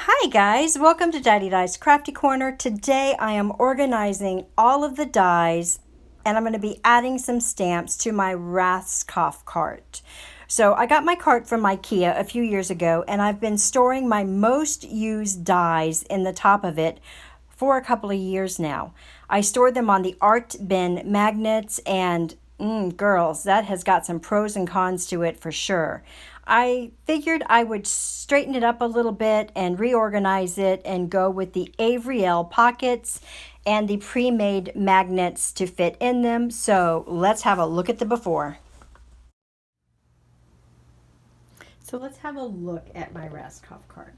Hi guys, welcome to Didedi's Crafty Corner. Today I am organizing all of the dies and I'm going to be adding some stamps to my Raskoff cart. So I got my cart from IKEA a few years ago and I've been storing my most used dies in the top of it for a couple of years now. I stored them on the art bin magnets and girls, that has got some pros and cons to it for sure. I figured I would straighten it up a little bit and reorganize it and go with the Avriel pockets and the pre-made magnets to fit in them. So let's have a look at the before. So let's have a look at my Raskoff cart.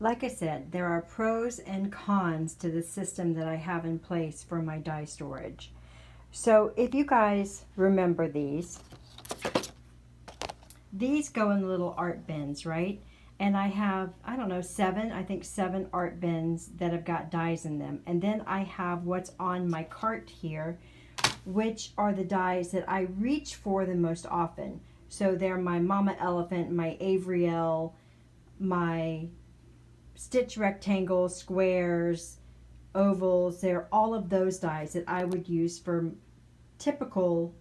Like I said, there are pros and cons to the system that I have in place for my die storage. So if you guys remember these go in little art bins, right? And I have, I don't know, seven art bins that have got dies in them. And then I have what's on my cart here, which are the dies that I reach for the most often. So they're my Mama Elephant, my Avriel, my stitch rectangles, squares, ovals. They're all of those dies that I would use for typical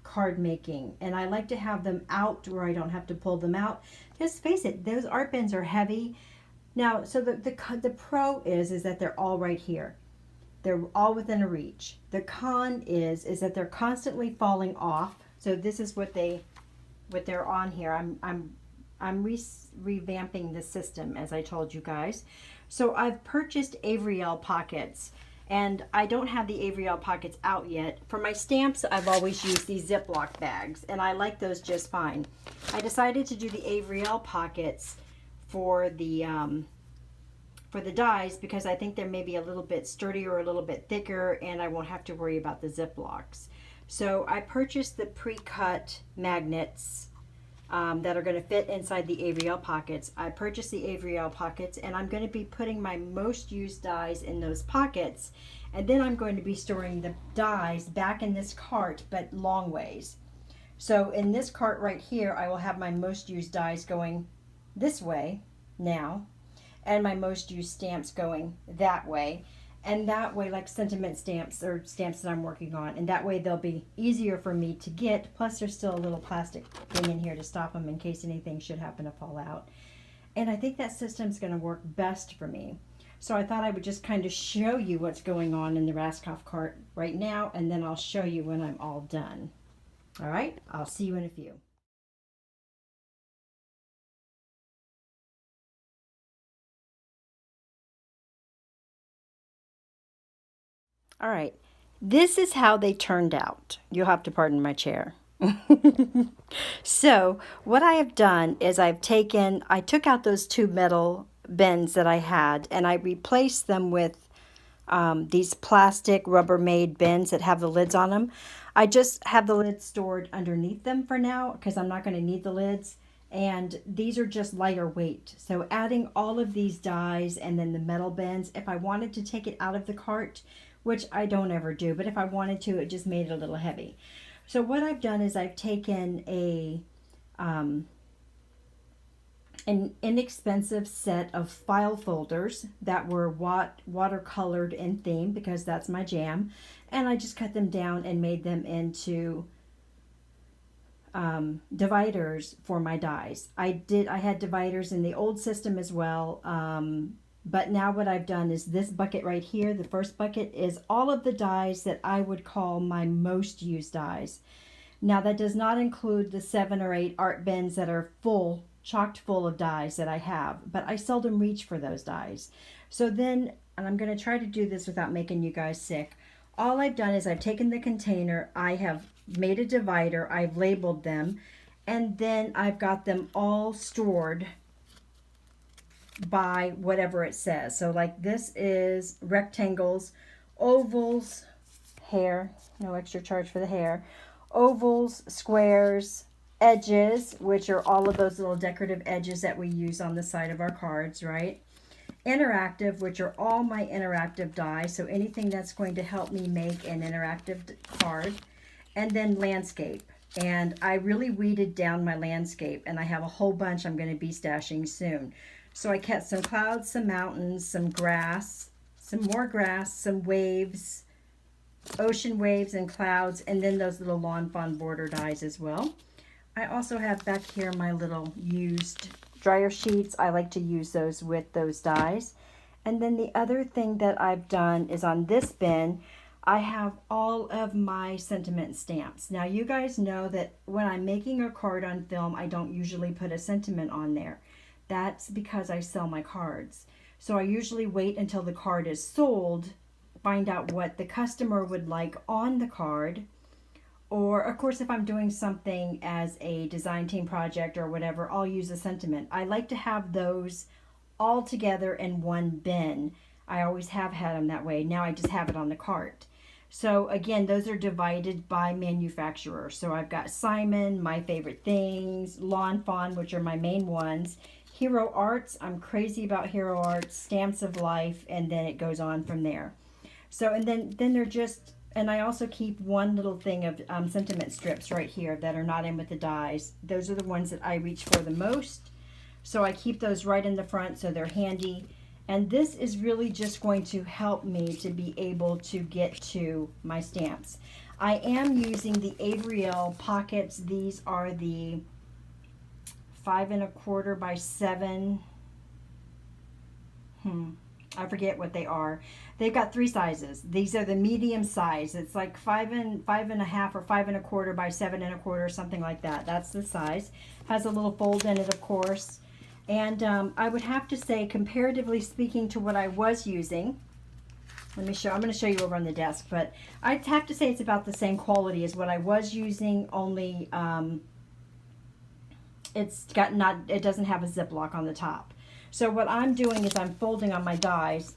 card making, and I like to have them out where I don't have to pull them out. Just face it, those art bins are heavy. Now, so the pro is that they're all right here. They're all within a reach. The con is that they're constantly falling off. So this is what they're on here. I'm revamping the system, as I told you guys. So I've purchased Avriel pockets, and I don't have the Avriel pockets out yet. For my stamps, I've always used these Ziploc bags, and I like those just fine. I decided to do the Avriel pockets for the dies because I think they're maybe a little bit sturdier or a little bit thicker, and I won't have to worry about the Ziplocs. So I purchased the pre-cut magnets that are going to fit inside the Avriel pockets. I purchased the Avriel pockets, and I'm going to be putting my most used dies in those pockets, and then I'm going to be storing the dies back in this cart, but long ways. So in this cart right here, I will have my most used dies going this way now, and my most used stamps going that way. And that way, like sentiment stamps or stamps that I'm working on, and that way they'll be easier for me to get. Plus there's still a little plastic thing in here to stop them in case anything should happen to fall out. And I think that system's going to work best for me. So I thought I would just kind of show you what's going on in the Raskoff cart right now, and then I'll show you when I'm all done. All right, I'll see you in a few. All right, this is how they turned out. You'll have to pardon my chair. So what I have done is I took out those two metal bins that I had, and I replaced them with these plastic Rubbermaid bins that have the lids on them. I just have the lids stored underneath them for now because I'm not going to need the lids. And these are just lighter weight. So adding all of these dies and then the metal bins, if I wanted to take it out of the cart, which I don't ever do, but if I wanted to, it just made it a little heavy. So what I've done is I've taken an inexpensive set of file folders that were watercolored in theme because that's my jam, and I just cut them down and made them into dividers for my dies. I had dividers in the old system as well, but now what I've done is this bucket right here, the first bucket, is all of the dies that I would call my most used dies. Now that does not include the 7 or 8 art bins that are full, chocked full of dies that I have, but I seldom reach for those dies. So then, and I'm going to try to do this without making you guys sick, all I've done is I've taken the container, I have made a divider, I've labeled them, and then I've got them all stored by whatever it says. So like this is rectangles, ovals, hair, no extra charge for the hair, ovals, squares, edges, which are all of those little decorative edges that we use on the side of our cards, right? Interactive, which are all my interactive dies, so anything that's going to help me make an interactive card. And then landscape. And I really weeded down my landscape, and I have a whole bunch I'm going to be stashing soon. So I kept some clouds, some mountains, some grass, some more grass, some waves, ocean waves and clouds, and then those little lawn fawn border dies as well. I also have back here my little used dryer sheets. I like to use those with those dies. And then the other thing that I've done is on this bin, I have all of my sentiment stamps. Now you guys know that when I'm making a card on film, I don't usually put a sentiment on there. That's because I sell my cards. So I usually wait until the card is sold, find out what the customer would like on the card. Or of course, if I'm doing something as a design team project or whatever, I'll use a sentiment. I like to have those all together in one bin. I always have had them that way. Now I just have it on the cart. So again, those are divided by manufacturer. So I've got Simon, My Favorite Things, Lawn Fawn, which are my main ones. Hero Arts, I'm crazy about Hero Arts, Stamps of Life, and then it goes on from there. So, and then they're just, and I also keep one little thing of sentiment strips right here that are not in with the dies. Those are the ones that I reach for the most. So I keep those right in the front so they're handy. And this is really just going to help me to be able to get to my stamps. I am using the Avriel pockets. These are the 5 1/4 by 7. I forget what they are. They've got 3 sizes. These are the medium size. It's like 5 1/2 or 5 1/4 by 7 1/4, something like that. That's the size. Has a little fold in it, of course. And I would have to say, comparatively speaking to what I was using, let me show, I'm going to show you over on the desk, but I'd have to say it's about the same quality as what I was using, only it doesn't have a ziplock on the top. So what I'm doing is I'm folding on my dies.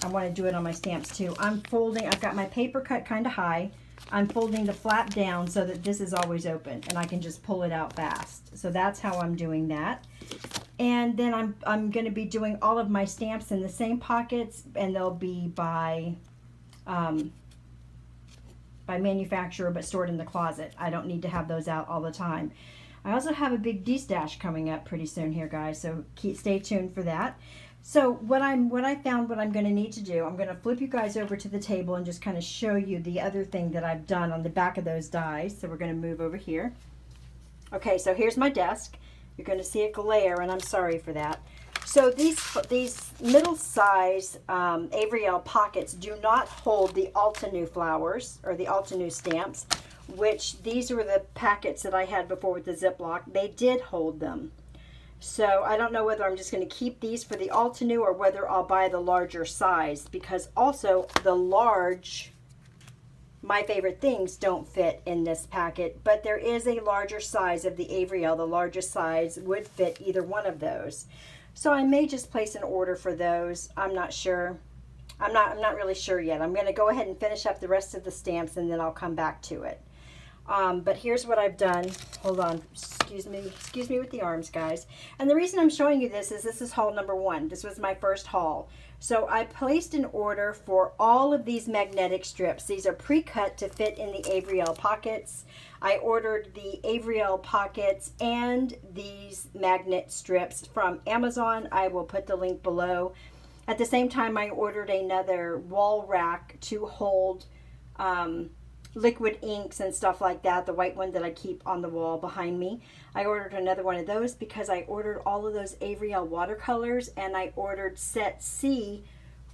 I want to do it on my stamps too. I'm folding, I've got my paper cut kind of high. I'm folding the flap down so that this is always open and I can just pull it out fast. So that's how I'm doing that. And then I'm going to be doing all of my stamps in the same pockets, and they'll be by manufacturer but stored in the closet. I don't need to have those out all the time. I also have a big de-stash coming up pretty soon here, guys, so stay tuned for that. So what I found what I'm going to need to do, I'm going to flip you guys over to the table and just kind of show you the other thing that I've done on the back of those dies. So we're going to move over here. Okay, so here's my desk. You're going to see a glare, and I'm sorry for that. So these middle size Avriel pockets do not hold the Altenew flowers or the Altenew stamps, which these were the packets that I had before with the Ziploc. They did hold them. So I don't know whether I'm just going to keep these for the Altenew or whether I'll buy the larger size, because also the large My Favorite Things don't fit in this packet, but there is a larger size of the Avriel. The largest size would fit either one of those. So I may just place an order for those. I'm not sure. I'm not really sure yet. I'm going to go ahead and finish up the rest of the stamps and then I'll come back to it. But here's what I've done. Hold on. Excuse me with the arms, guys. And the reason I'm showing you this is haul number 1. This was my first haul. So I placed an order for all of these magnetic strips. These are pre-cut to fit in the Avriel pockets. I ordered the Avriel pockets and these magnet strips from Amazon. I will put the link below. At the same time, I ordered another wall rack to hold liquid inks and stuff like that, the white one that I keep on the wall behind me. I ordered another one of those because I ordered all of those Avriel watercolors, and I ordered set C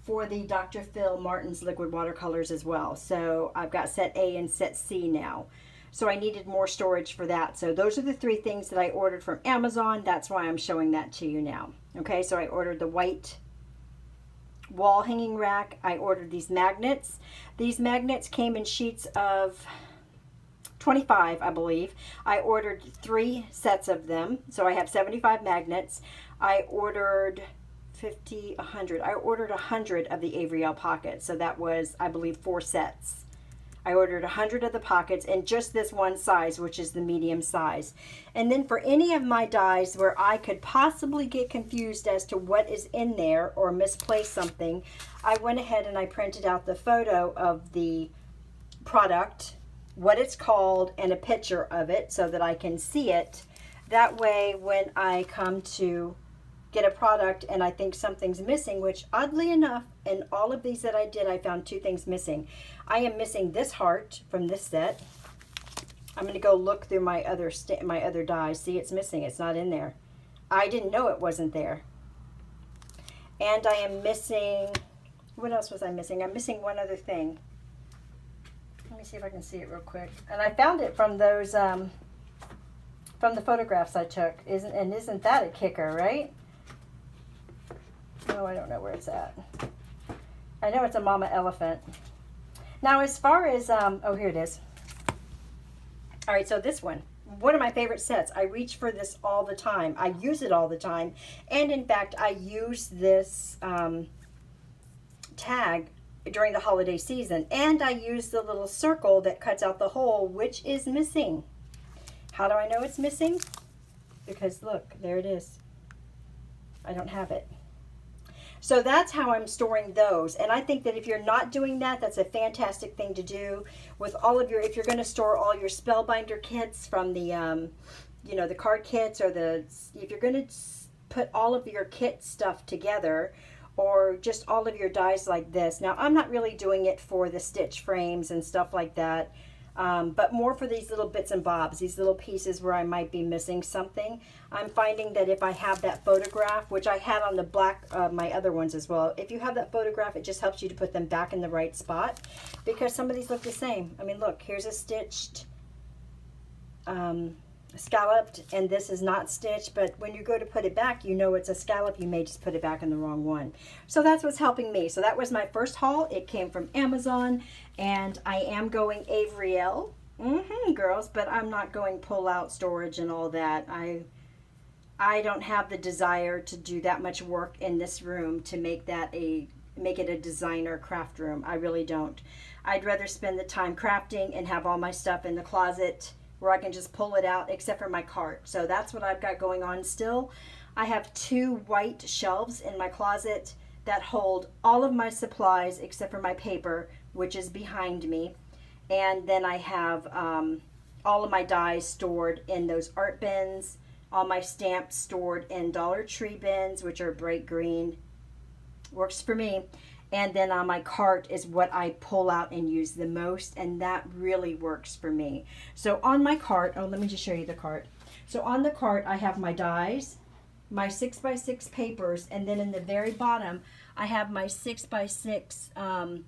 for the Dr. Phil Martin's liquid watercolors as well. So I've got set A and set C now. So I needed more storage for that. So those are the 3 things that I ordered from Amazon. That's why I'm showing that to you now. Okay, so I ordered the white wall hanging rack. I ordered these magnets. These magnets came in sheets of 25, I believe. I ordered 3 sets of them, so I have 75 magnets. I ordered 50, 100. I ordered 100 of the Avriel pockets, so that was, I believe, 4 sets. I ordered 100 of the pockets in just this one size, which is the medium size. And then for any of my dies where I could possibly get confused as to what is in there or misplace something, I went ahead and I printed out the photo of the product, what it's called, and a picture of it so that I can see it. That way, when I come to get a product and I think something's missing, which oddly enough, in all of these that I did, I found 2 things missing. I am missing this heart from this set. I'm going to go look through my other dies. See, it's missing. It's not in there. I didn't know it wasn't there. And I am missing, what else was I missing? I'm missing one other thing. Let me see if I can see it real quick. And I found it from those, from the photographs I took. Isn't that a kicker, right? Oh, I don't know where it's at. I know it's a mama elephant. Now, as far as, oh, here it is. All right, so this one of my favorite sets. I reach for this all the time. I use it all the time. And in fact, I use this tag during the holiday season. And I use the little circle that cuts out the hole, which is missing. How do I know it's missing? Because look, there it is. I don't have it. So that's how I'm storing those. And I think that if you're not doing that, that's a fantastic thing to do with all of your, if you're going to store all your Spellbinder kits from the, you know, the card kits, or if you're going to put all of your kit stuff together, or just all of your dies like this. Now, I'm not really doing it for the stitch frames and stuff like that. But more for these little bits and bobs, these little pieces where I might be missing something. I'm finding that if I have that photograph, which I had on the black, my other ones as well, if you have that photograph, it just helps you to put them back in the right spot, because some of these look the same. I mean, look, here's a stitched, scalloped, and this is not stitched, but when you go to put it back, you know it's a scallop. You may just put it back in the wrong one. So that's what's helping me. So that was my first haul. It came from Amazon, and I am going Avriel, girls, but I'm not going pull-out storage and all that. I don't have the desire to do that much work in this room to make it a designer craft room. I really don't. I'd rather spend the time crafting and have all my stuff in the closet where I can just pull it out, except for my cart. So that's what I've got going on still. I have 2 white shelves in my closet that hold all of my supplies except for my paper, which is behind me. And then I have all of my dies stored in those art bins, all my stamps stored in Dollar Tree bins, which are bright green. Works for me. And then on my cart is what I pull out and use the most, and that really works for me. So on my cart, oh, let me just show you the cart. So on the cart, I have my dies, my 6x6 papers, and then in the very bottom, I have my 6x6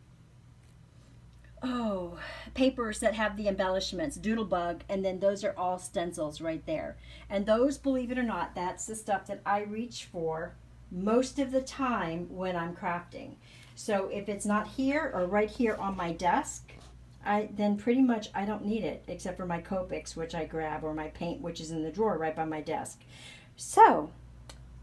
papers that have the embellishments, Doodlebug, and then those are all stencils right there. And those, believe it or not, that's the stuff that I reach for most of the time when I'm crafting. So if it's not here or right here on my desk, then pretty much I don't need it, except for my Copics, which I grab, or my paint, which is in the drawer right by my desk. So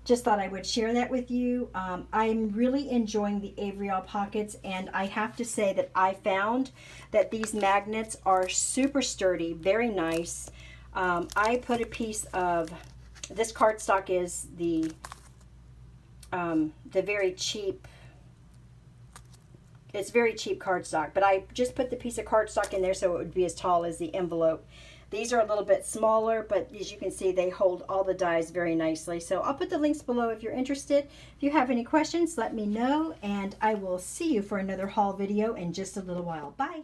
just thought I would share that with you. I'm really enjoying the Avriel pockets, and I have to say that I found that these magnets are super sturdy, very nice. I put a piece of, this cardstock is the very cheap, it's very cheap cardstock, but I just put the piece of cardstock in there so it would be as tall as the envelope. These are a little bit smaller, but as you can see, they hold all the dies very nicely. So I'll put the links below if you're interested. If you have any questions, let me know, and I will see you for another haul video in just a little while. Bye.